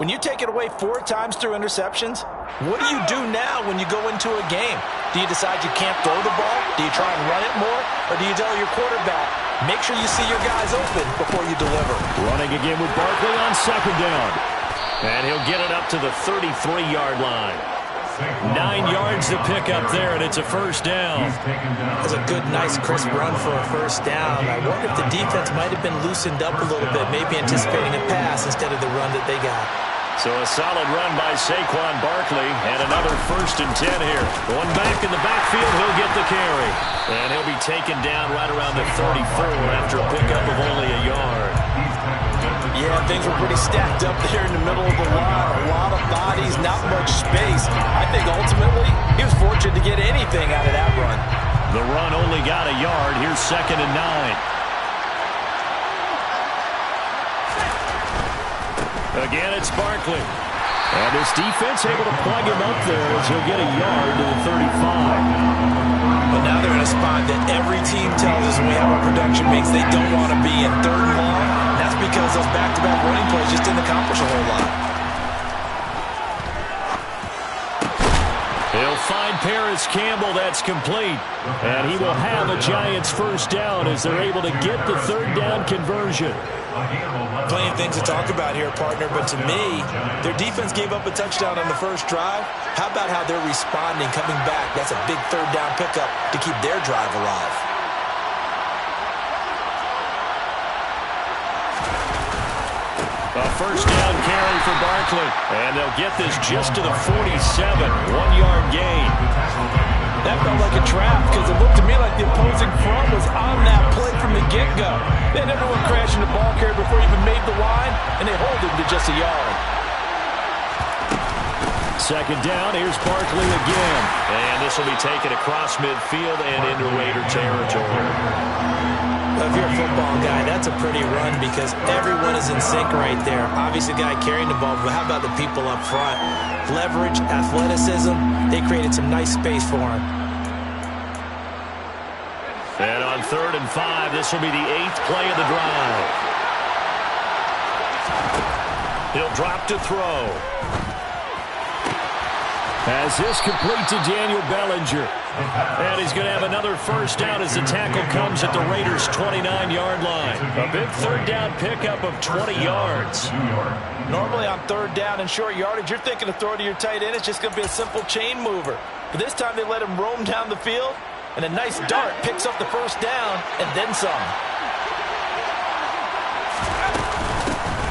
When you take it away 4 times through interceptions, what do you do now when you go into a game? Do you decide you can't throw the ball? Do you try and run it more? Or do you tell your quarterback, make sure you see your guys open before you deliver? Running again with Barkley on second down. And he'll get it up to the 33-yard line. 9 yards to pick up there, and it's a first down. That's a good, nice, crisp run for a first down. I wonder if the defense might have been loosened up a little bit, maybe anticipating a pass instead of the run that they got. So a solid run by Saquon Barkley, and another 1st and 10 here. Going back in the backfield, he'll get the carry. And he'll be taken down right around the 34 after a pickup of only a yard. Yeah, things were pretty stacked up there in the middle of the line. A lot of bodies, not much space. I think ultimately he was fortunate to get anything out of that run. The run only got a yard. Here's 2nd and 9. Again, it's Barkley. And this defense able to plug him up there as he'll get a yard to the 35. But now they're in a spot that every team tells us when we have our production makes they don't want to be in 3rd and long. That's because those back-to-back running plays just didn't accomplish a whole lot. He'll find Paris Campbell. That's complete. And he will have a Giants first down as they're able to get the 3rd down conversion. Plenty of things to talk about here, partner, but to me, their defense gave up a touchdown on the first drive. How about how they're responding, coming back? That's a big 3rd down pickup to keep their drive alive. A first down carry for Barkley. And they'll get this just to the 47. 1-yard gain. That felt like a trap because it looked to me like the opposing front was on that play from the get-go. Then everyone crashing the ball carrier before he even made the line, and they hold him to just a yard. 2nd down, here's Barkley again. And this will be taken across midfield and into Raider territory. Well, if you're a football guy, that's a pretty run because everyone is in sync right there. Obviously, the guy carrying the ball, but how about the people up front? Leverage, athleticism, they created some nice space for him. And on 3rd and 5, this will be the 8th play of the drive. He'll drop to throw. As this complete to Daniel Bellinger. And he's going to have another first down as the tackle comes at the Raiders' 29-yard line. A big 3rd down pickup of 20 yards. Normally on 3rd down and short yardage, you're thinking to throw to your tight end. It's just going to be a simple chain mover. But this time they let him roam down the field, and a nice dart picks up the first down and then some.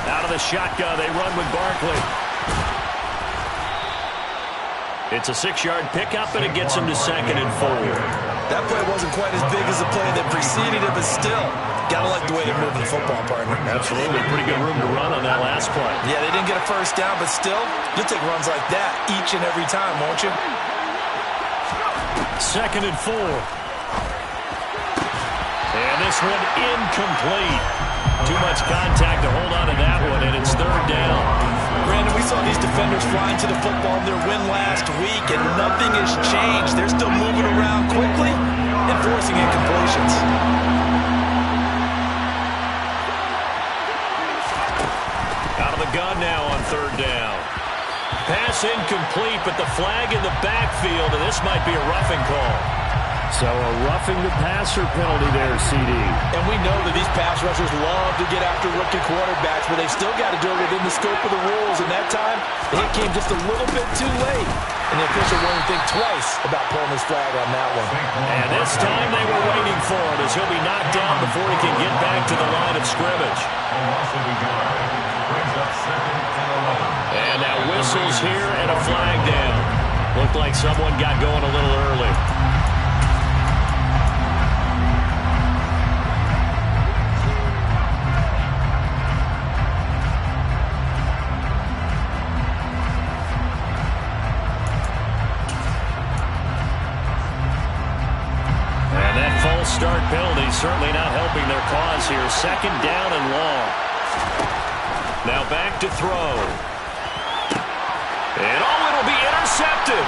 Out of the shotgun, they run with Barkley. It's a 6-yard pickup, and it gets him to 2nd and 4. That play wasn't quite as big as the play that preceded it, but still, gotta like the way they're moving the football, partner. Absolutely. Pretty good room to run on that last play. Yeah, they didn't get a first down, but still, you'll take runs like that each and every time, won't you? 2nd and 4. And this one incomplete. Too much contact to hold on to that one, and it's 3rd down. Brandon, we saw these defenders flying to the football in their win last week, and nothing has changed. They're still moving around quickly and forcing incompletions. Out of the gun now on 3rd down. Pass incomplete, but the flag in the backfield, and this might be a roughing call. So a roughing the passer penalty there, CD. And we know that these pass rushers love to get after rookie quarterbacks, but they've still got to do it within the scope of the rules. And that time, the hit came just a little bit too late. And the official won't think twice about pulling his flag on that one. And this time they were waiting for him as he'll be knocked down before he can get back to the line of scrimmage. And now whistles here and a flag down. Looked like someone got going a little early. Start penalty certainly not helping their cause here. 2nd down and long. Now back to throw. And it'll be intercepted.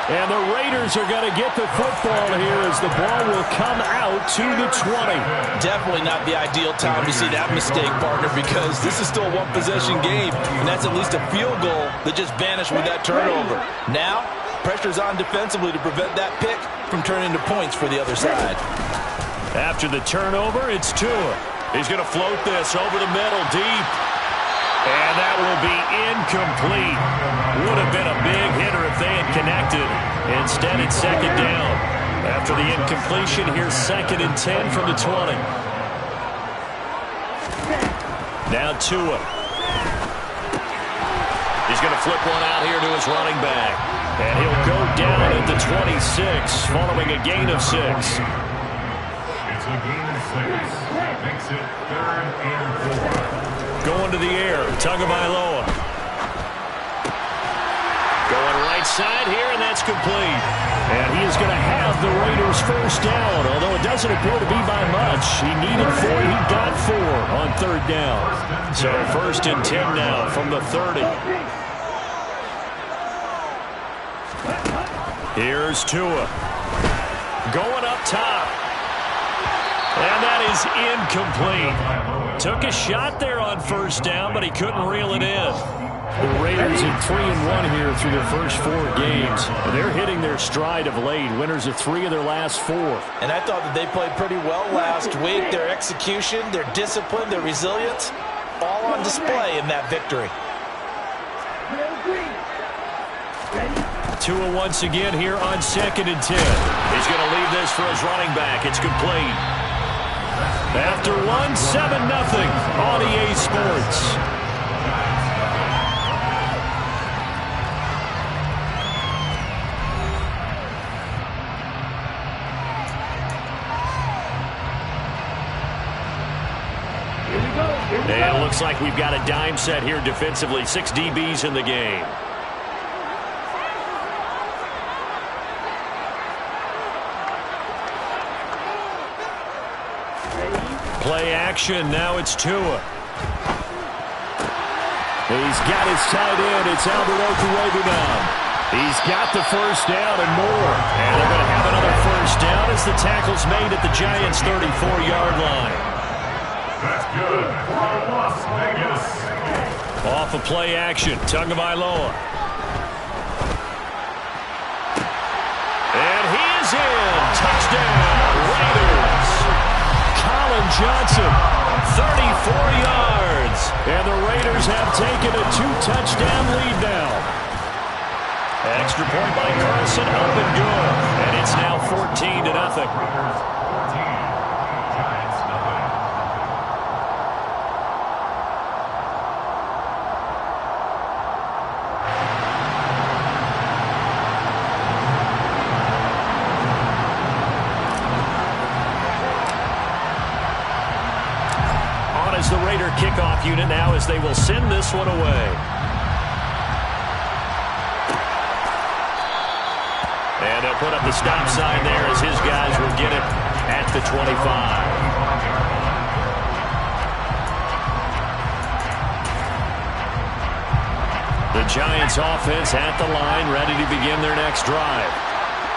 And the Raiders are going to get the football here as the ball will come out to the 20. Definitely not the ideal time to see that mistake, partner, because this is still a one-possession game, and that's at least a field goal that just vanished with that turnover. Now, pressure's on defensively to prevent that pick from turning into points for the other side. After the turnover, it's Tua. He's going to float this over the middle deep. And that will be incomplete. Would have been a big hitter if they had connected. Instead, it's second down. After the incompletion, here's 2nd and 10 from the 20. Now Tua. He's going to flip one out here to his running back. And he'll go down at the 26 following a gain of 6. It's a gain of 6. That makes it 3rd and 4. Going to the air, Tagovailoa. Going right side here, and that's complete. And he is going to have the Raiders first down, although it doesn't appear to be by much. He needed 4, he got 4 on 3rd down. So 1st and 10 now from the 30. Here's Tua. Going up top. And that is incomplete. Took a shot there on 1st down, but he couldn't reel it in. The Raiders in 3-1 here through their first 4 games. They're hitting their stride of late. Winners of 3 of their last 4. And I thought that they played pretty well last week. Their execution, their discipline, their resilience, all on display in that victory. Tua once again here on 2nd and 10. He's going to leave this for his running back. It's complete. After 1, 7-0 on EA Sports. And it looks like we've got a dime set here defensively. 6 DBs in the game. Play action. Now it's Tua. He's got his tight end. It's Albert Okwuegbunam. He's got the first down and more. And they're going to have another first down as the tackle's made at the Giants' 34-yard line. That's good for Las Vegas. Off of play action. Tagovailoa. And he is in. Touchdown, Raiders. Colin Johnson, 34 yards. And the Raiders have taken a 2-touchdown lead now. Extra point by Carson, up and good. And it's now 14-0. Giants, nothing. On is the Raider kickoff unit now as they will send this one away. And they'll put up the stop sign there as his guys will get it at the 25. The Giants offense at the line, ready to begin their next drive.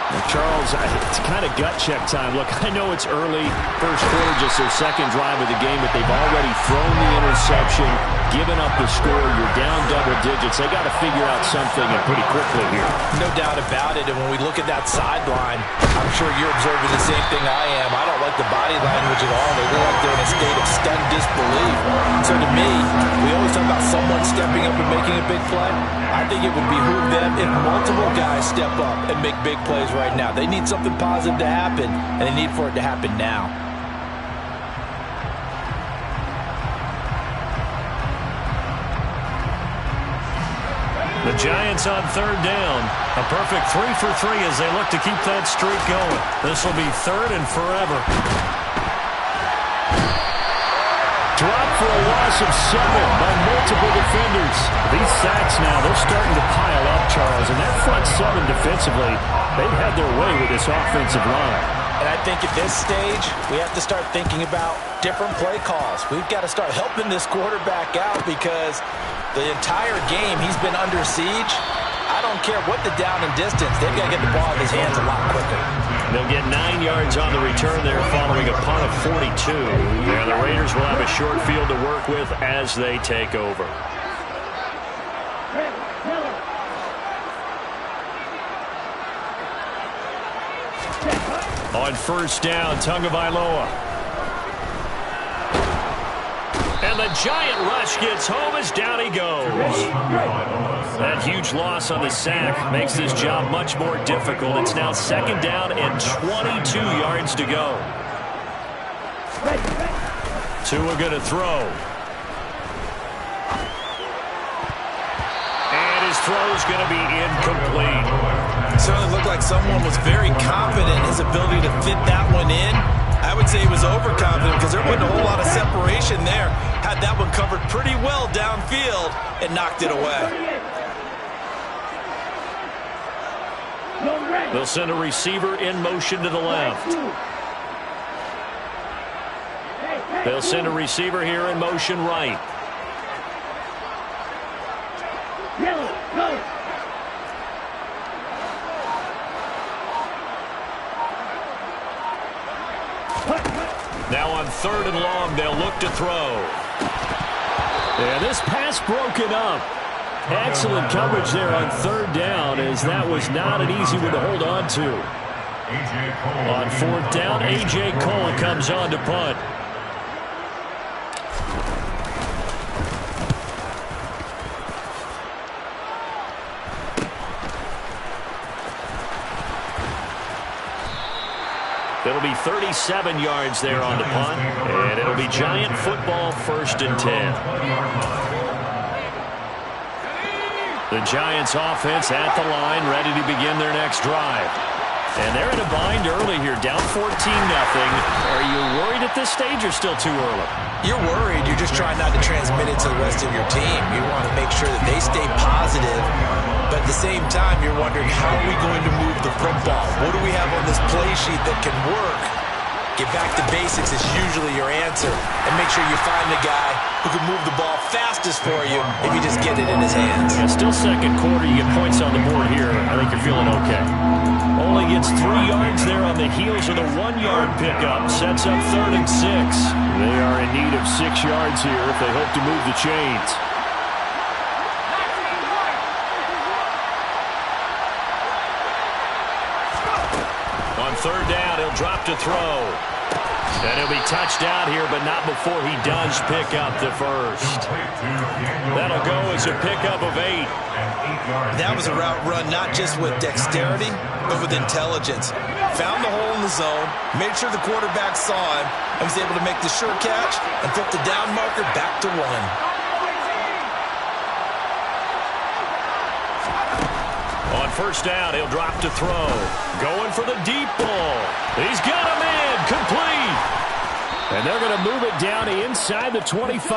Well, Charles, it's kind of gut check time. Look, I know it's early, first quarter, just their second drive of the game, but they've already thrown the interception, given up the score. You're down double digits. They got to figure out something and pretty quickly here. No doubt about it. And when we look at that sideline, I'm sure you're observing the same thing I am. I don't like the body language at all. They look like they're in a state of stunned disbelief. So to me, we always talk about someone stepping up and making a big play. I think it would behoove them if multiple guys step up and make big plays right now. They need something positive to happen, and they need for it to happen now. The Giants on third down. A perfect 3 for 3 as they look to keep that streak going. This will be 3rd and forever. Drop for a loss of 7 by multiple defenders. These sacks now, they're starting to pile up, Charles. And that front 7 defensively, they've had their way with this offensive line. And I think at this stage, we have to start thinking about different play calls. We've got to start helping this quarterback out because the entire game he's been under siege. I don't care what the down and distance. They've got to get the ball in his hands a lot quicker. They'll get 9 yards on the return there following a punt of 42. And the Raiders will have a short field to work with as they take over. On first down, Tagovailoa. And the giant rush gets home as down he goes. That huge loss on the sack makes this job much more difficult. It's now second down and 22 yards to go. Tua going to throw. And his throw's going to be incomplete. It certainly looked like someone was very confident in his ability to fit that one in. I would say he was overconfident because there wasn't a whole lot of separation there. Had that one covered pretty well downfield and knocked it away. They'll send a receiver in motion to the left. They'll send a receiver here in motion right. Now on third and long, they'll look to throw. Yeah, this pass broken up. Excellent coverage there on third down, as that was not an easy one to hold on to. On fourth down, A.J. Cole comes on to punt. It'll be 37 yards there on the punt, and it'll be Giant football, 1st and 10. The Giants offense at the line, ready to begin their next drive. And they're in a bind early here, down 14-0. Are you worried at this stage or still too early? You're worried. You're just trying not to transmit it to the rest of your team. You want to make sure that they stay positive. But at the same time, you're wondering, how are we going to move the football? What do we have on this play sheet that can work? Get back to basics is usually your answer. And make sure you find the guy who can move the ball fastest for you if you just get it in his hands. Yeah, still second quarter. You get points on the board here. I think you're feeling okay. Only gets 3 yards there on the heels of the 1-yard pickup. Sets up 3rd and 6. They are in need of 6 yards here if they hope to move the chains. On third down, he'll drop to throw. And he'll be touched out here, but not before he does pick up the first. That'll go as a pickup of 8. That was a route run not just with dexterity, but with intelligence. Found the hole in the zone, made sure the quarterback saw him, and was able to make the sure catch and flip the down marker back to 1. On first down, he'll drop to throw. Going for the deep ball. He's got him in. Complete. And they're going to move it down inside the 25.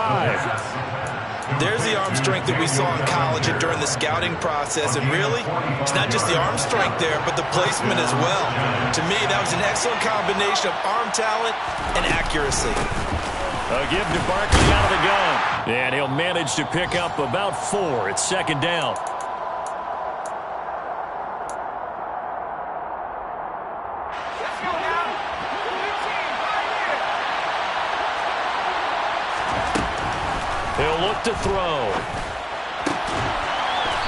There's the arm strength that we saw in college and during the scouting process. And really, it's not just the arm strength there, but the placement as well. To me, that was an excellent combination of arm talent and accuracy. A give to Barkley out of the gun. And he'll manage to pick up about 4. It's second down. He'll look to throw.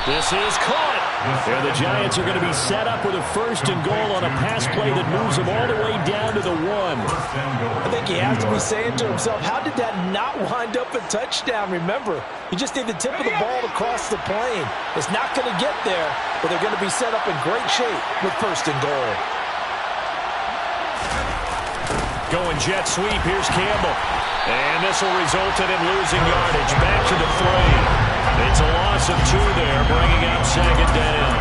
This is caught. And the Giants are going to be set up with a 1st and goal on a pass play that moves them all the way down to the 1. I think he has to be saying to himself, how did that not wind up a touchdown? Remember, you just need the tip of the ball to cross the plane. It's not going to get there, but they're going to be set up in great shape with 1st and goal. Going jet sweep. Here's Campbell. And this will result in him losing yardage. Back to the 3. It's a loss of 2 there, bringing up second down.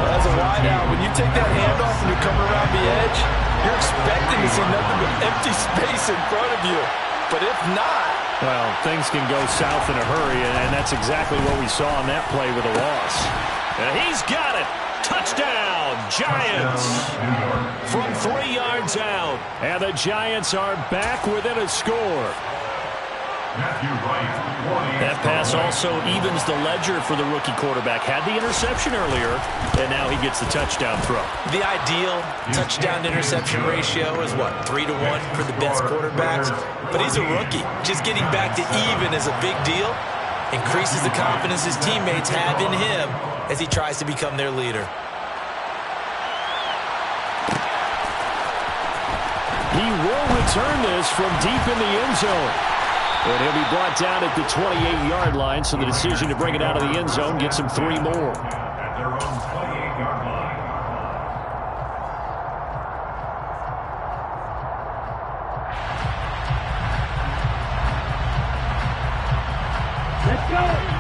Well, as a wideout, when you take that handoff and you're coming around the edge, you're expecting to see nothing but empty space in front of you. But if not... Well, things can go south in a hurry, and that's exactly what we saw on that play with a loss. And he's got it. Touchdown, Giants. From 3 yards out. And the Giants are back within a score. Matthew Wright, 40. That pass also evens the ledger for the rookie quarterback. Had the interception earlier, and now he gets the touchdown throw. The ideal touchdown-interception ratio is, what, 3-1 for the best quarterbacks? But he's a rookie. Just getting back to even is a big deal. Increases the confidence his teammates have in him as he tries to become their leader. He will return this from deep in the end zone. And he'll be brought down at the 28-yard line, so the decision to bring it out of the end zone gets him 3 more. At their own 28-yard line.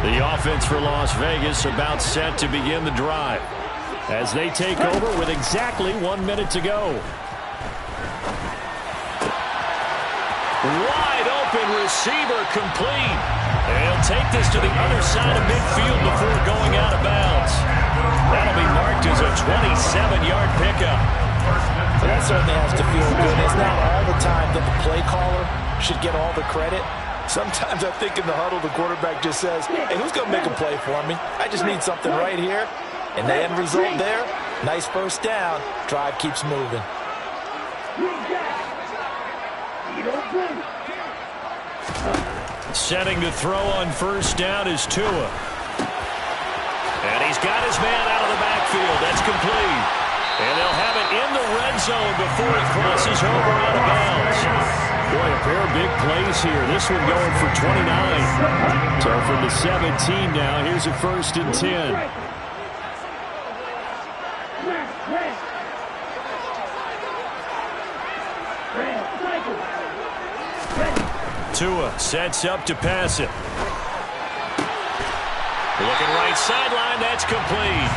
The offense for Las Vegas about set to begin the drive as they take over with exactly 1 minute to go. Wide open receiver complete. And he'll take this to the other side of midfield before going out of bounds. That'll be marked as a 27-yard pickup. That certainly has to feel good. It's not all the time that the play caller should get all the credit. Sometimes I think in the huddle, the quarterback just says, hey, who's going to make a play for me? I just need something right here. And the end result there, nice first down. Drive keeps moving. Setting to throw on first down is Tua. And he's got his man out of the backfield. That's complete. And they'll have it in the red zone before it crosses over out of bounds. Boy, a pair of big plays here. This one going for 29. So from the 17 now, here's a 1st and 10. Tua sets up to pass it. Looking right sideline, that's complete.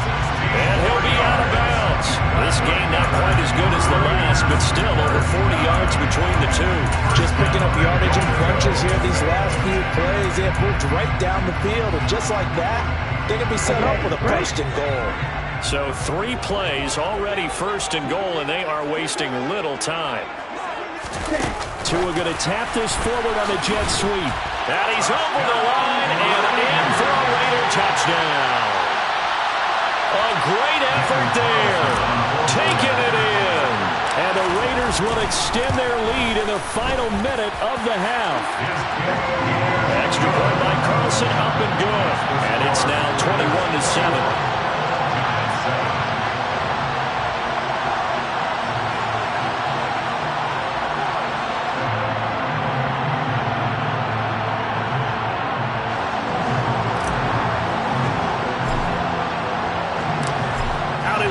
And he'll be out of bounds. This game not quite as good as the last, but still over 40 yards between the two. Just picking up yardage and punches here these last few plays. They have moved right down the field, and just like that, they can be set up with a 1st and goal. So 3 plays, already 1st and goal, and they are wasting little time. Tua going to tap this forward on the jet sweep. And he's over the line and in for a Raider touchdown. A great effort there. Taking it in. And the Raiders will extend their lead in the final minute of the half. Extra point by Carlson, up and good. And it's now 21-7.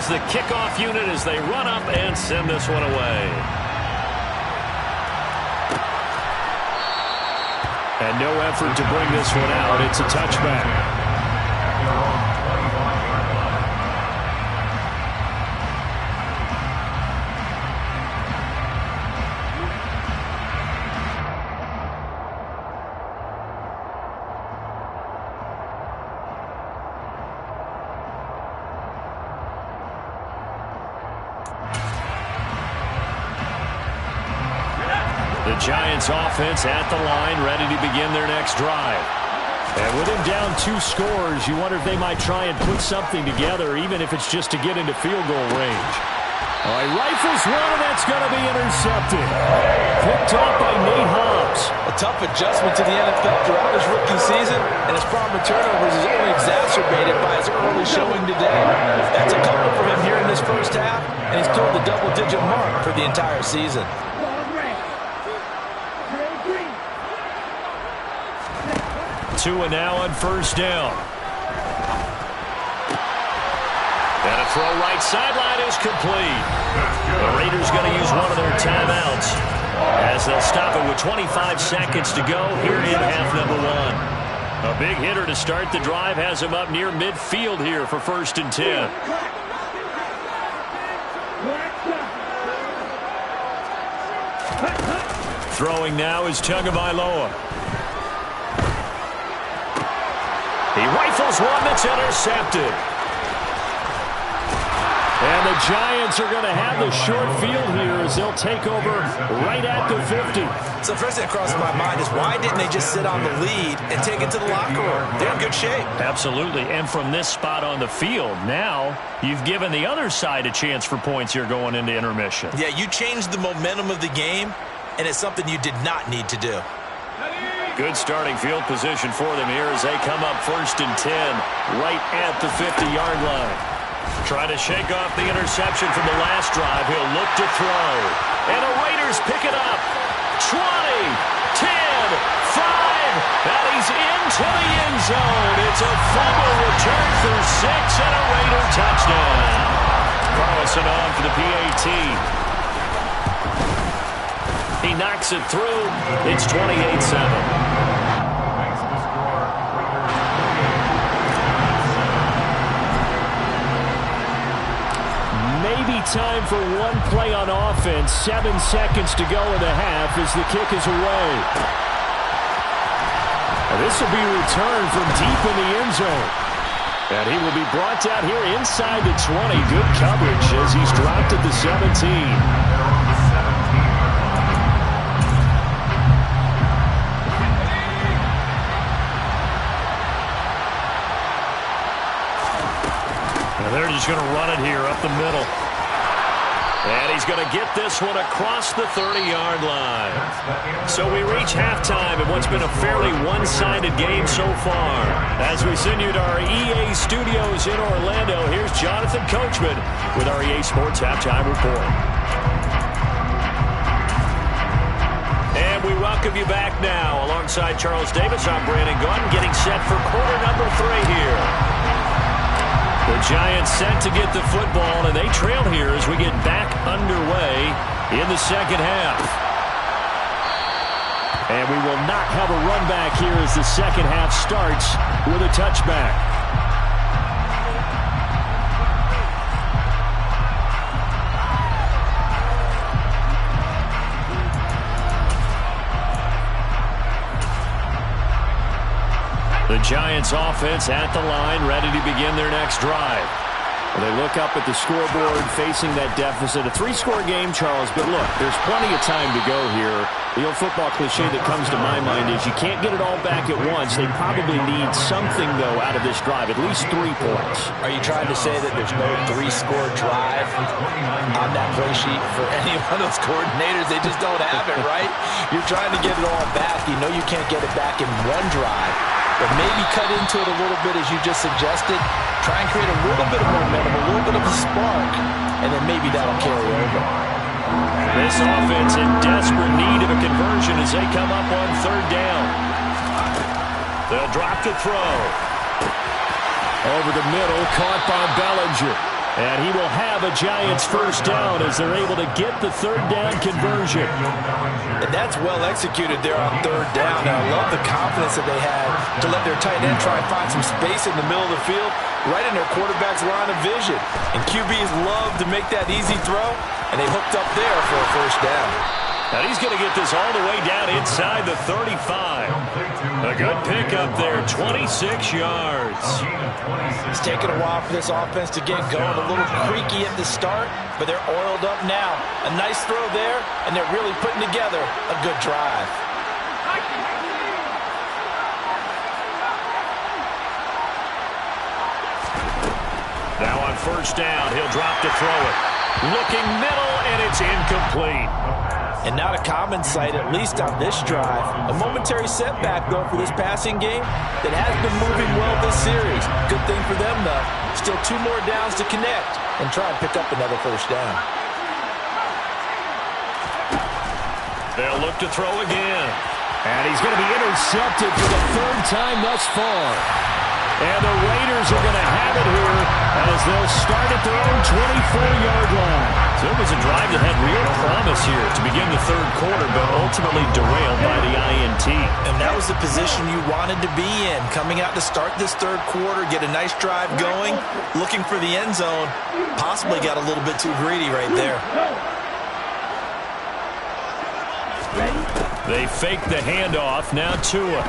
The kickoff unit as they run up and send this one away. And no effort to bring this one out. It's a touchback. The Giants offense at the line, ready to begin their next drive. And with him down 2 scores, you wonder if they might try and put something together, even if it's just to get into field goal range. All right, rifles one, and that's going to be intercepted. Picked off by Nate Hobbs. A tough adjustment to the NFL throughout his rookie season, and his problem with turnovers is only exacerbated by his early showing today. That's a couple for him here in this first half, and he's killed the double-digit mark for the entire season. Tua now on first down. And a throw right sideline is complete. The Raiders going to use one of their timeouts as they'll stop it with 25 seconds to go here in half number 1. A big hitter to start the drive has him up near midfield here for 1st and 10. Throwing now is Tagovailoa. He rifles one that's intercepted. And the Giants are going to have the short field here as they'll take over right at the 50. So the first thing that crosses my mind is why didn't they just sit on the lead and take it to the locker room? They're in good shape. Absolutely. And from this spot on the field, now you've given the other side a chance for points here going into intermission. Yeah, you changed the momentum of the game, and it's something you did not need to do. Good starting field position for them here as they come up 1st and 10 right at the 50-yard line. Trying to shake off the interception from the last drive. He'll look to throw. And the Raiders pick it up. 20, 10, 5. And he's into the end zone. It's a fumble return for 6 and a Raider touchdown. Carlson on for the PAT. He knocks it through. It's 28-7. Maybe time for one play on offense. 7 seconds to go in the half as the kick is away. And this will be returned from deep in the end zone. And he will be brought down here inside the 20. Good coverage as he's dropped at the 17. They're just going to run it here up the middle. And he's going to get this one across the 30-yard line. So we reach halftime in what's been a fairly one-sided game so far. As we send you to our EA studios in Orlando, here's Jonathan Coachman with our EA Sports Halftime Report. And we welcome you back now. Alongside Charles Davis, I'm Brandon Gunn, getting set for quarter number 3 here. The Giants set to get the football, and they trail here as we get back underway in the second half. And we will not have a run back here as the second half starts with a touchback. The Giants offense at the line, ready to begin their next drive. Well, they look up at the scoreboard, facing that deficit. A 3-score game, Charles, but look, there's plenty of time to go here. The old football cliche that comes to my mind is you can't get it all back at once. They probably need something, though, out of this drive, at least 3 points. Are you trying to say that there's no 3-score drive on that play sheet for any one of those coordinators? They just don't have it, right? You're trying to get it all back. You know you can't get it back in one drive. But maybe cut into it a little bit, as you just suggested. Try and create a little bit of momentum, a little bit of a spark, and then maybe that'll carry over. This offense in desperate need of a conversion as they come up on 3rd down. They'll drop the throw. Over the middle, caught by Bellinger. And he will have a Giants first down as they're able to get the 3rd down conversion. And that's well executed there on 3rd down. And I love the confidence that they had to let their tight end try and find some space in the middle of the field, right in their quarterback's line of vision. And QBs love to make that easy throw, and they hooked up there for a first down. And he's going to get this all the way down inside the 35. A good pickup there, 26 yards. It's taken a while for this offense to get going. A little creaky at the start, but they're oiled up now. A nice throw there, and they're really putting together a good drive. Now on 1st down, he'll drop to throw it. Looking middle, and it's incomplete. And not a common sight, at least on this drive. A momentary setback, though, for this passing game that has been moving well this series. Good thing for them, though. Still 2 more downs to connect and try and pick up another first down. They'll look to throw again. And he's going to be intercepted for the 3rd time thus far. And the Raiders are going to have it here as they'll start at their own 24-yard line. So it was a drive that had real promise here to begin the 3rd quarter, but ultimately derailed by the INT. And that was the position you wanted to be in. Coming out to start this 3rd quarter, get a nice drive going, looking for the end zone. Possibly got a little bit too greedy right there. They fake the handoff. Now Tua.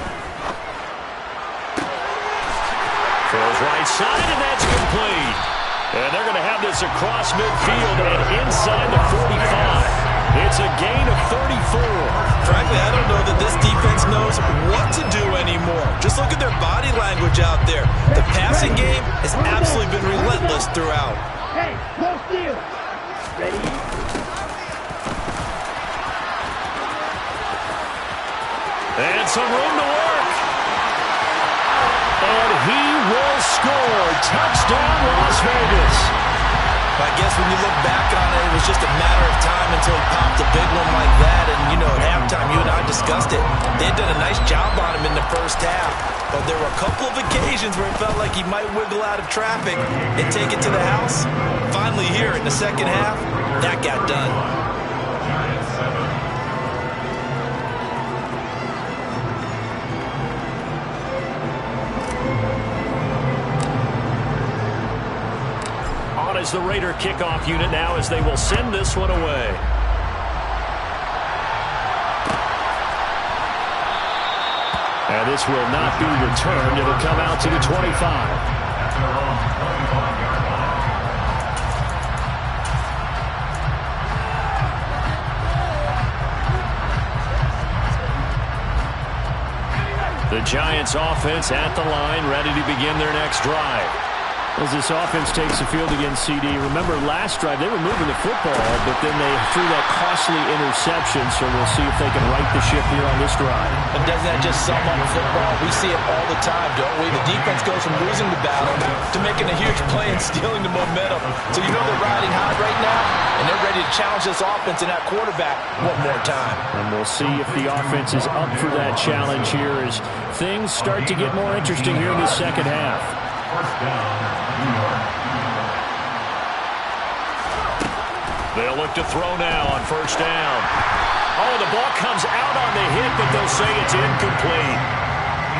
Throws right side, and that's complete. And they're going to have this across midfield and inside the 45. It's a gain of 34. Frankly, I don't know that this defense knows what to do anymore. Just look at their body language out there. The passing game has absolutely been relentless throughout. Hey, close deal. Ready? And some room to work. And he will score. Touchdown, Las Vegas. I guess when you look back on it, it was just a matter of time until he popped a big one like that. And, you know, at halftime, you and I discussed it. They had done a nice job on him in the first half. But there were a couple of occasions where it felt like he might wiggle out of traffic and take it to the house. Finally here in the second half, that got done. Giants 7. Is the Raider kickoff unit now as they will send this one away. And this will not be returned. It'll come out to the 25. The Giants offense at the line, ready to begin their next drive. As this offense takes the field against CD, remember last drive they were moving the football, but then they threw that costly interception, so we'll see if they can right the ship here on this drive. And doesn't that just sum up football? We see it all the time, don't we? The defense goes from losing the battle to making a huge play and stealing the momentum. So you know they're riding high right now, and they're ready to challenge this offense and that quarterback one more time. And we'll see if the offense is up for that challenge here as things start to get more interesting here in the second half. First down, New York. They'll look to throw now on first down. Oh, the ball comes out on the hit, but they'll say it's incomplete.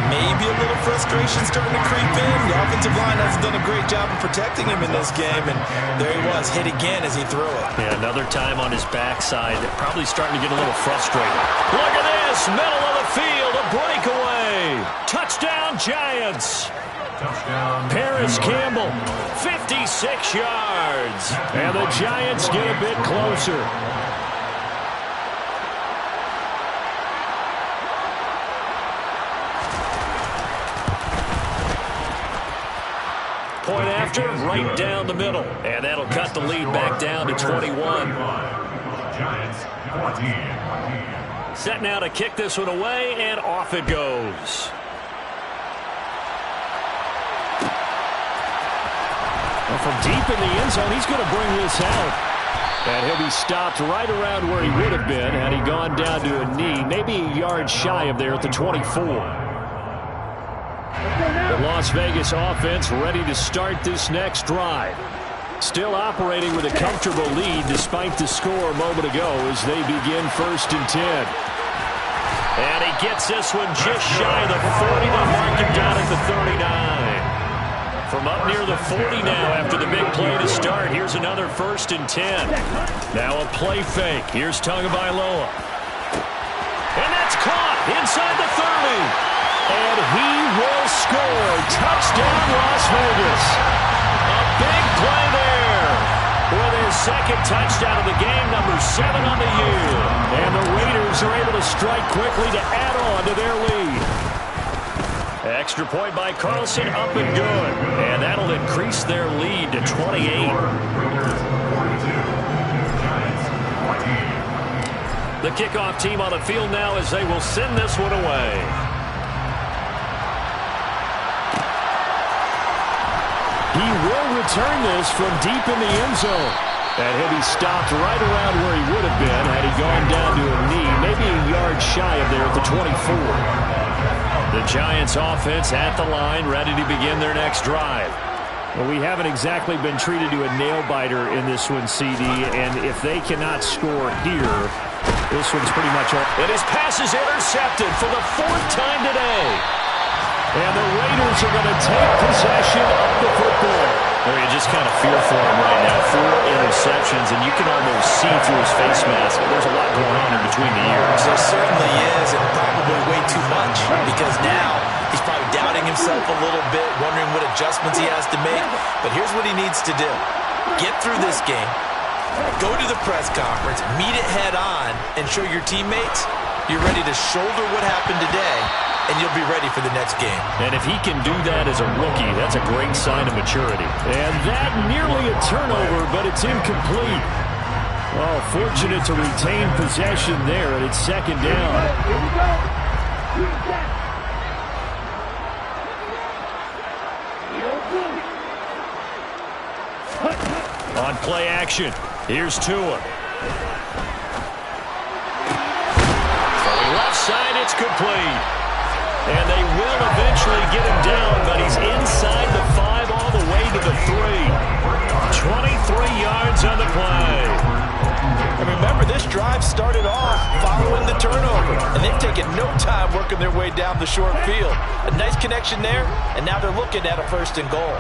Maybe a little frustration starting to creep in. The offensive line hasn't done a great job of protecting him in this game, and there he was, hit again as he threw it. Yeah, another time on his backside, probably starting to get a little frustrated. Look at this, middle of the field, a breakaway. Touchdown, Giants. Touchdown. Paris Campbell, 56 yards. And the Giants get a bit closer. Point after, right down the middle. And that'll cut the lead back down to 21. Giants 14. Set now to kick this one away, and off it goes. Well, from deep in the end zone, he's going to bring this out. And he'll be stopped right around where he would have been had he gone down to a knee, maybe a yard shy of there at the 24. The Las Vegas offense ready to start this next drive. Still operating with a comfortable lead despite the score a moment ago as they begin 1st and 10. And he gets this one just shy of the 40. They'll mark him down at the 39. From up near the 40 now after the big play to start. Here's another 1st and 10. Now a play fake. Here's Tagovailoa. And that's caught inside the 30. And he will score. Touchdown, Las Vegas. A big play there. With his second touchdown of the game, number 7 on the year. And the Raiders are able to strike quickly to add on to their lead. Extra point by Carlson, up and good. And that'll increase their lead to 28. The kickoff team on the field now as they will send this one away. He will return this from deep in the end zone. And he'll be stopped right around where he would have been had he gone down to a knee, maybe a yard shy of there at the 24. The Giants offense at the line, ready to begin their next drive. Well, we haven't exactly been treated to a nail-biter in this one, CD, and if they cannot score here, this one's pretty much all. And his pass is intercepted for the 4th time today. And the Raiders are going to take possession of the football. Well, you just kind of fear for him right now. 4 interceptions, and you can almost see through his face mask. There's a lot going on in between the ears. There certainly is, and probably way too much, because now he's probably doubting questioning himself a little bit, wondering what adjustments he has to make. But here's what he needs to do. Get through this game, go to the press conference, meet it head on, and show your teammates you're ready to shoulder what happened today, and you'll be ready for the next game. And if he can do that as a rookie, that's a great sign of maturity. And that nearly a turnover, but it's incomplete. Oh, fortunate to retain possession there, and it's second down. Here we go. On play action, here's Tua. From the left side, it's complete. And they will eventually get him down, but he's inside the 5 all the way to the 3. 23 yards on the play. And remember, this drive started off following the turnover, and they've taken no time working their way down the short field. A nice connection there, and now they're looking at a 1st and goal.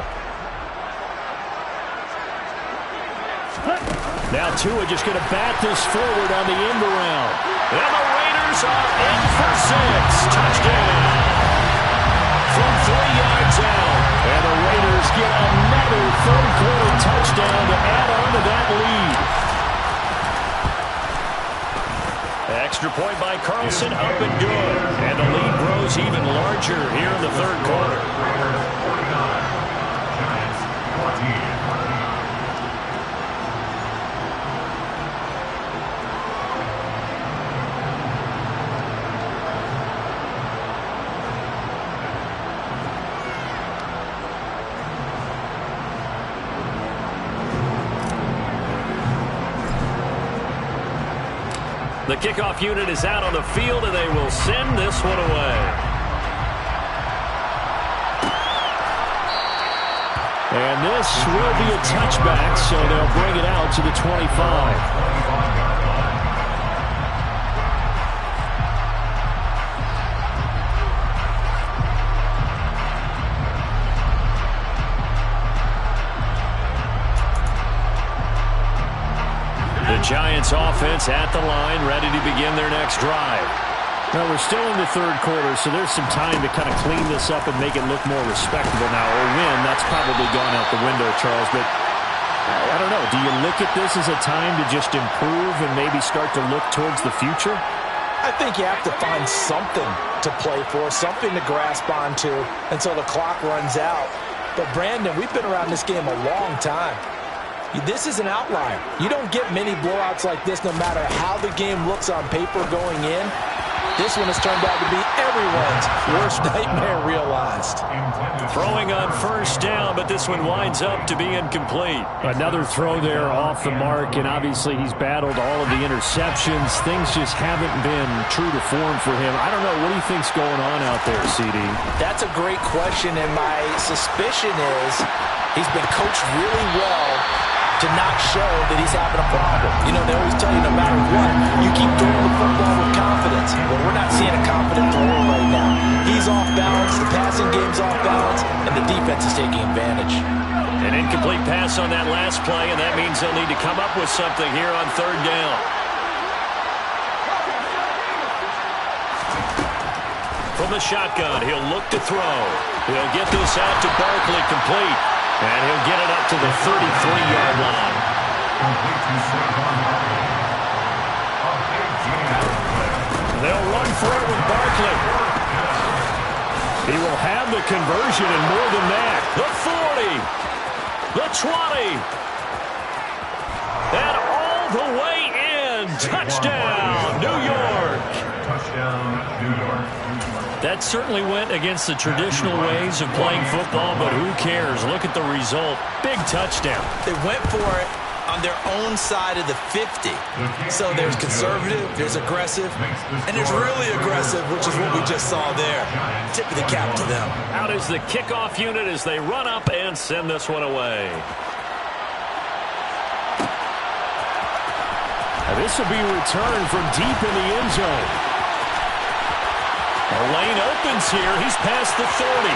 Now Tua just going to bat this forward on the end around. And the Raiders are in for 6. Touchdown. From 3 yards out. And the Raiders get another third-quarter touchdown to add on to that lead. Extra point by Carlson, up and good. And the lead grows even larger here in the third quarter. The kickoff unit is out on the field, and they will send this one away. And this will be a touchback, so they'll bring it out to the 25. Giants offense at the line, ready to begin their next drive. Now, we're still in the third quarter, so there's some time to kind of clean this up and make it look more respectable now. Or win, that's probably gone out the window, Charles. But I don't know. Do you look at this as a time to just improve and maybe start to look towards the future? I think you have to find something to play for, something to grasp onto until the clock runs out. But, Brandon, we've been around this game a long time. This is an outlier. You don't get many blowouts like this no matter how the game looks on paper going in. This one has turned out to be everyone's worst nightmare realized. Throwing on 1st down, but this one winds up to be incomplete. Another throw there off the mark, and obviously he's battled all of the interceptions. Things just haven't been true to form for him. I don't know. What do you think's going on out there, CD? That's a great question, and my suspicion is he's been coached really well to not show that he's having a problem. You know, they always tell you no matter what, you keep throwing the football with confidence. Well, we're not seeing a confident thrower right now. He's off balance, the passing game's off balance, and the defense is taking advantage. An incomplete pass on that last play, and that means they'll need to come up with something here on 3rd down. From the shotgun, he'll look to throw. He'll get this out to Barkley, complete. And he'll get it up to the 33-yard line. They'll run for it with Barkley. He will have the conversion and more than that. The 40. The 20. And all the way in. Touchdown, New York. Touchdown, New York. That certainly went against the traditional ways of playing football, but who cares? Look at the result. Big touchdown. They went for it on their own side of the 50. So there's conservative, there's aggressive, and there's really aggressive, which is what we just saw there. Tip of the cap to them. Out is the kickoff unit as they run up and send this one away. Now this will be returned from deep in the end zone. The lane opens here. He's past the 30.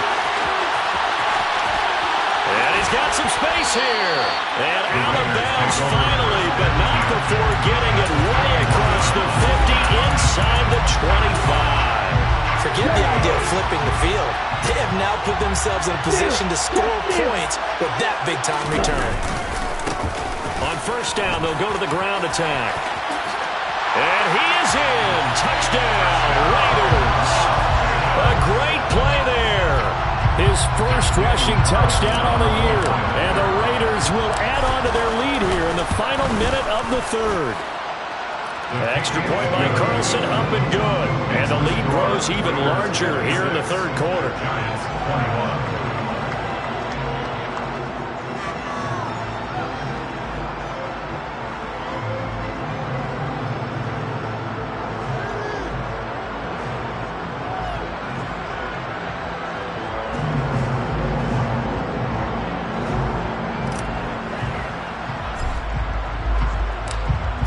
And he's got some space here. And out of bounds finally, but not before getting it way across the 50 inside the 25. So Forget the idea of flipping the field. They have now put themselves in a position to score points with that big-time return. On first down, they'll go to the ground attack. And he is in. Touchdown, Raiders. A great play there. His first rushing touchdown on the year. And the Raiders will add on to their lead here in the final minute of the third. Extra point by Carlson, up and good. And the lead grows even larger here in the third quarter.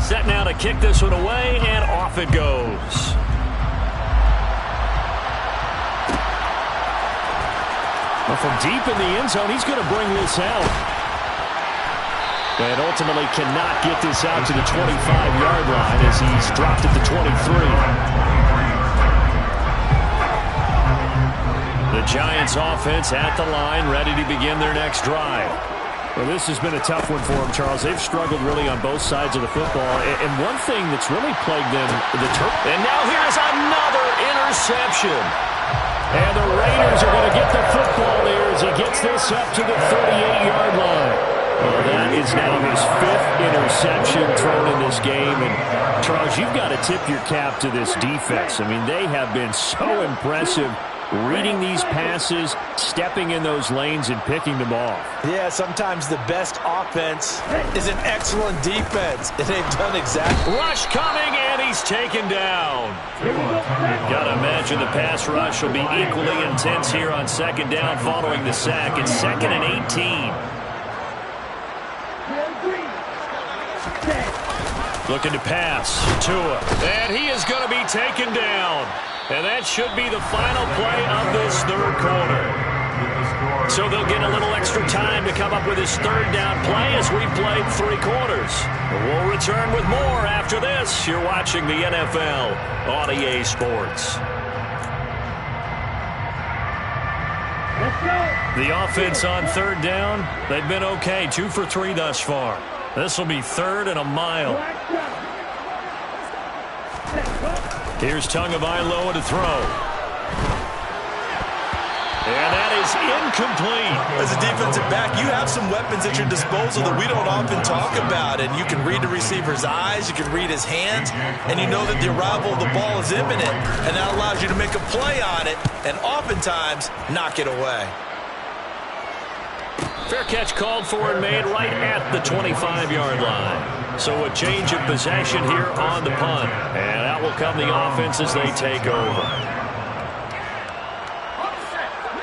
Set now to kick this one away, and off it goes. Well, from deep in the end zone, he's going to bring this out. And ultimately cannot get this out to the 25-yard line as he's dropped at the 23. The Giants offense at the line, ready to begin their next drive. Well, this has been a tough one for them, Charles. They've struggled really on both sides of the football. And one thing that's really plagued them, and now here's another interception. And the Raiders are going to get the football there as he gets this up to the 38-yard line. Well, that is now his fifth interception thrown in this game. And, Charles, you've got to tip your cap to this defense. I mean, they have been so impressive reading these passes, stepping in those lanes, and picking them off. Yeah, sometimes the best offense is an excellent defense, and they've done exactly. Rush coming, and he's taken down. Got to imagine the pass rush will be equally intense here on second down following the sack. It's 2nd and 18. Looking to pass. Tua. And he is going to be taken down. And that should be the final play of this third quarter. So they'll get a little extra time to come up with his third down play as we played 3 quarters. We'll return with more after this. You're watching the NFL on EA Sports. The offense on third down, they've been okay. 2 for 3 thus far. This will be 3rd and a mile. Here's Tagovailoa to throw. And that is incomplete. As a defensive back, you have some weapons at your disposal that we don't often talk about. And you can read the receiver's eyes, you can read his hands, and you know that the arrival of the ball is imminent. And that allows you to make a play on it and oftentimes knock it away. Fair catch called for and made right at the 25-yard line. So a change of possession here on the punt. And out will come the offense as they take over.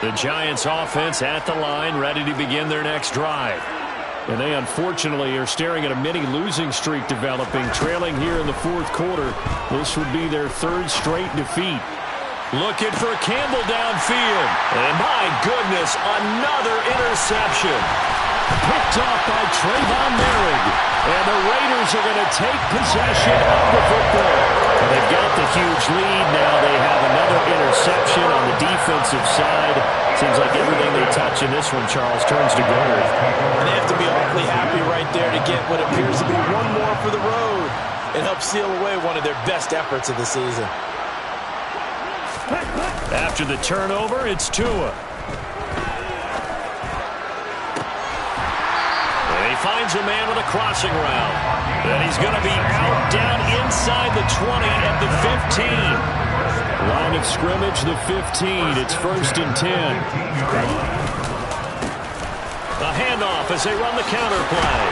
The Giants offense at the line, ready to begin their next drive. And they unfortunately are staring at a mini losing streak developing, trailing here in the fourth quarter. This would be their 3rd straight defeat. Looking for Campbell downfield. And my goodness, another interception. Picked off by Trayvon Merrick. And the Raiders are going to take possession of the football. And they've got the huge lead now. They have another interception on the defensive side. Seems like everything they touch in this one, Charles, turns to gold. And they have to be awfully happy right there to get what appears to be one more for the road and help seal away one of their best efforts of the season. After the turnover, it's Tua. And he finds a man with a crossing route. And he's going to be out down inside the 20 at the 15. Line of scrimmage, the 15. It's 1st and 10. A handoff as they run the counter play.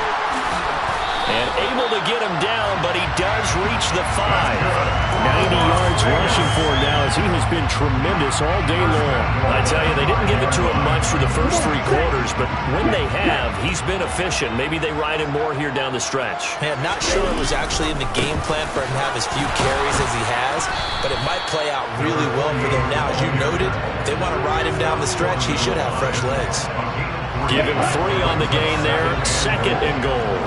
And able to get him down, but he does reach the 5. 90 yards rushing for him now as he has been tremendous all day long. I tell you, they didn't give it to him much for the first 3 quarters, but when they have, he's been efficient. Maybe they ride him more here down the stretch. Man, not sure it was actually in the game plan for him to have as few carries as he has, but it might play out really well for them now. As you noted, if they want to ride him down the stretch, he should have fresh legs. Give him 3 on the gain there, 2nd and goal.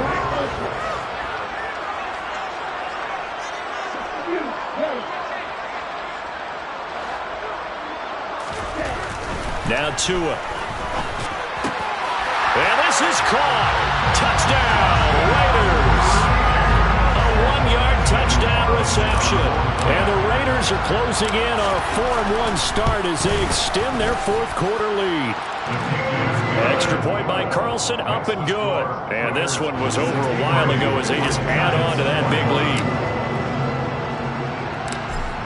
Now Tua. And this is caught. Touchdown, Raiders. A 1-yard touchdown reception. And the Raiders are closing in on a 4-1 start as they extend their fourth quarter lead. Extra point by Carlson, up and good. And this one was over a while ago as they just add on to that big lead.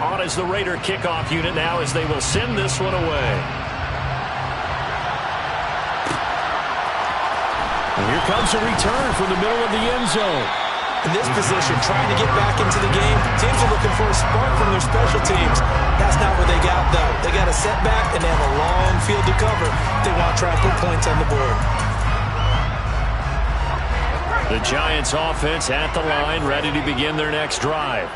On as the Raider kickoff unit now as they will send this one away. And here comes a return from the middle of the end zone. In this position, trying to get back into the game, teams are looking for a spark from their special teams. That's not what they got, though. They got a setback, and they have a long field to cover. They want to try and put points on the board. The Giants offense at the line, ready to begin their next drive.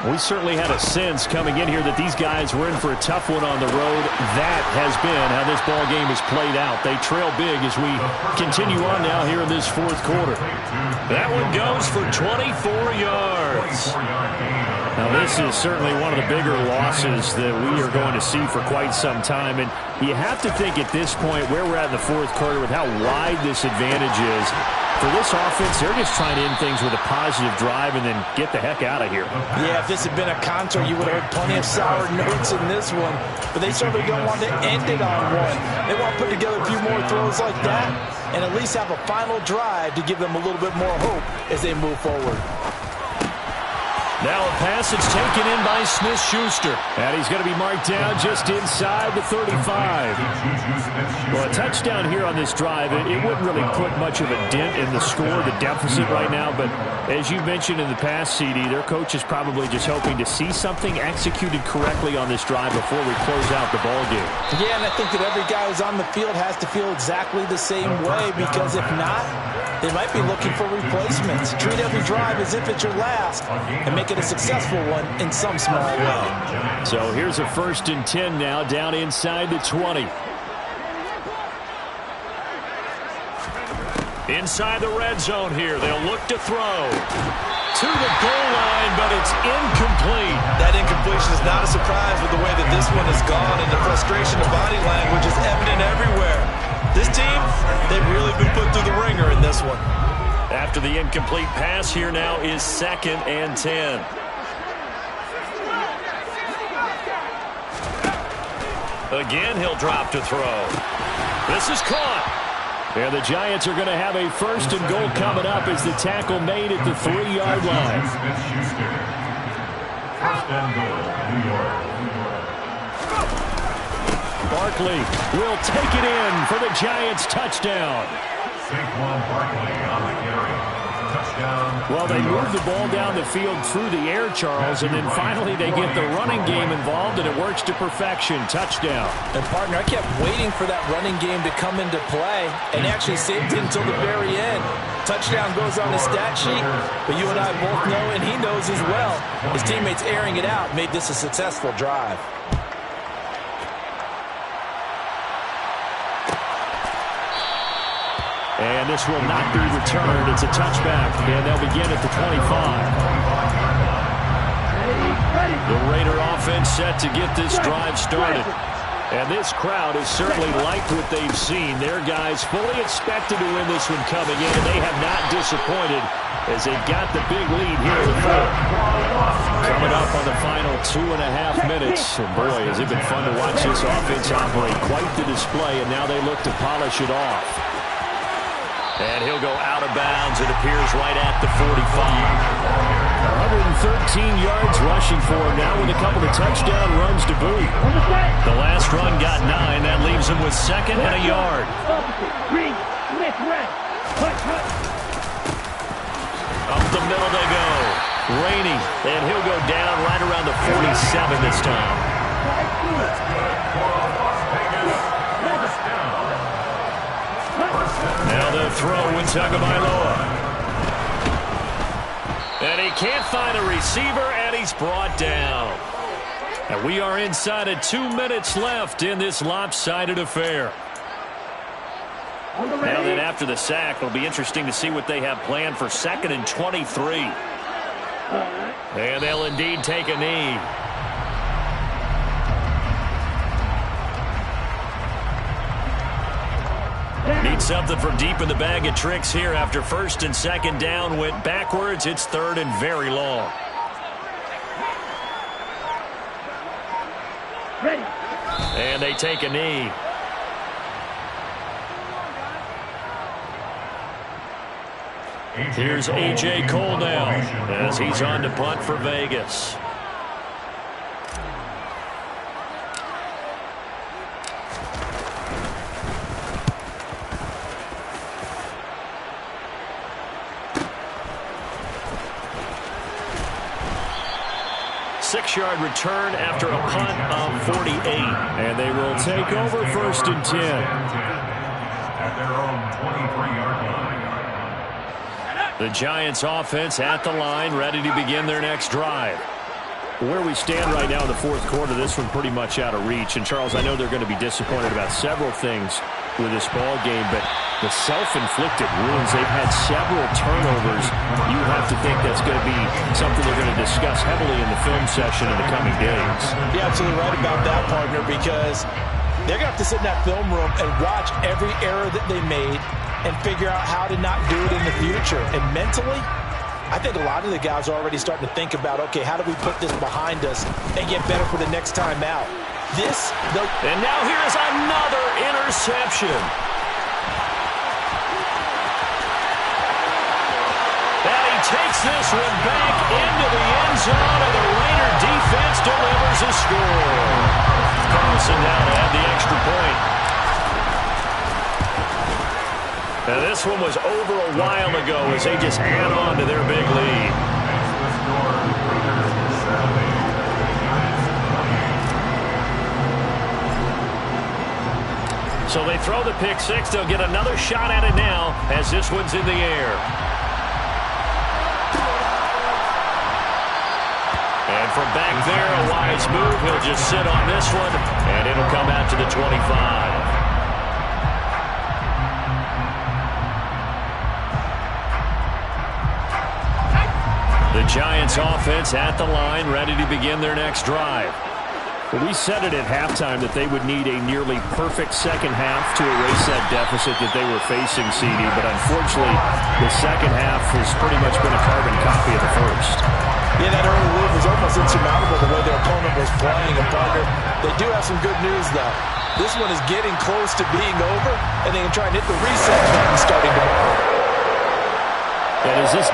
We certainly had a sense coming in here that these guys were in for a tough one on the road. That has been how this ball game has played out. They trail big as we continue on now here in this fourth quarter. That one goes for 24 yards. Now, this is certainly one of the bigger losses that we are going to see for quite some time. And you have to think at this point where we're at in the fourth quarter with how wide this advantage is. For this offense, they're just trying to end things with a positive drive and then get the heck out of here. Yeah, if this had been a contour, you would have heard plenty of sour notes in this one. But they certainly don't want to end it on one. They want to put together a few more throws like that and at least have a final drive to give them a little bit more hope as they move forward. Now a pass that's taken in by Smith-Schuster. And he's going to be marked down just inside the 35. Well, a touchdown here on this drive, it wouldn't really put much of a dent in the score, the deficit right now. But as you mentioned in the past, CD, their coach is probably just hoping to see something executed correctly on this drive before we close out the ball game. Yeah, and I think that every guy who's on the field has to feel exactly the same way, because if not, they might be looking for replacements. Treat every drive as if it's your last and make it a successful one in some small way. So here's a 1st and 10 now, down inside the 20. Inside the red zone here, they'll look to throw. To the goal line, but it's incomplete. That incompletion is not a surprise with the way that this one has gone, and the frustration of body language is evident everywhere. This team, they've really been put through the ringer in this one. After the incomplete pass, here now is 2nd and 10. Again, he'll drop to throw. This is caught. And the Giants are going to have a 1st and goal coming up as the tackle made at the 3-yard line. First and goal, New York. Barkley will take it in for the Giants touchdown. Saquon Barkley on the carry. Touchdown. Well, they moved the ball down the field through the air, Charles, and then finally they get the running game involved, and it works to perfection. Touchdown. And, partner, I kept waiting for that running game to come into play and actually saved it until the very end. Touchdown goes on the stat sheet, but you and I both know, and he knows as well, his teammates airing it out made this a successful drive. And this will not be returned. It's a touchback, and they'll begin at the 25. The Raider offense set to get this drive started. And this crowd has certainly liked what they've seen. Their guys fully expected to win this one coming in, and they have not disappointed as they got the big lead here in the fourth. Coming up on the final 2.5 minutes. And boy, has it been fun to watch this offense operate. Quite the display, and now they look to polish it off. And he'll go out of bounds, it appears, right at the 45. 113 yards rushing for him now with a couple of touchdown runs to boot. The last run got 9. That leaves him with 2nd and a yard. Up the middle they go. Rainey, and he'll go down right around the 47 this time. Now they'll throw with Tagovailoa. And he can't find a receiver, and he's brought down. And we are inside of 2 minutes left in this lopsided affair. Now then, after the sack, it'll be interesting to see what they have planned for 2nd and 23. And they'll indeed take a knee. Need something from deep in the bag of tricks here after first and second down went backwards. It's third and very long. Ready. And they take a knee. Here's A.J. Cole now as he's on to punt for Vegas. Six-yard return after a punt of 48. And they will take over first and 10. At their own 23-yard line. The Giants offense at the line, ready to begin their next drive. Where we stand right now in the fourth quarter, this one pretty much out of reach. And, Charles, I know they're going to be disappointed about several things with this ball game, but the self-inflicted wounds, they've had several turnovers. You have to think that's going to be something they're going to discuss heavily in the film session in the coming days. You're absolutely right about that, partner, because they're going to have to sit in that film room and watch every error that they made and figure out how to not do it in the future. And mentally, I think a lot of the guys are already starting to think about, okay, how do we put this behind us and get better for the next time out? And now here's another interception. And he takes this one back into the end zone, and the Raider defense delivers a score. Carlson now to add the extra point. Now this one was over a while ago as they just add on to their big lead. So they throw the pick six. They'll get another shot at it now as this one's in the air. And from back there, a wise move. He'll just sit on this one, and it'll come out to the 25. The Giants offense at the line, ready to begin their next drive. Well, we said it at halftime that they would need a nearly perfect second half to erase that deficit that they were facing, CD, but unfortunately, the second half has pretty much been a carbon copy of the first. Yeah, that early lead was almost insurmountable the way their opponent was playing. And, partner, they do have some good news, though. This one is getting close to being over, and they can try and hit the reset button starting tomorrow. And as this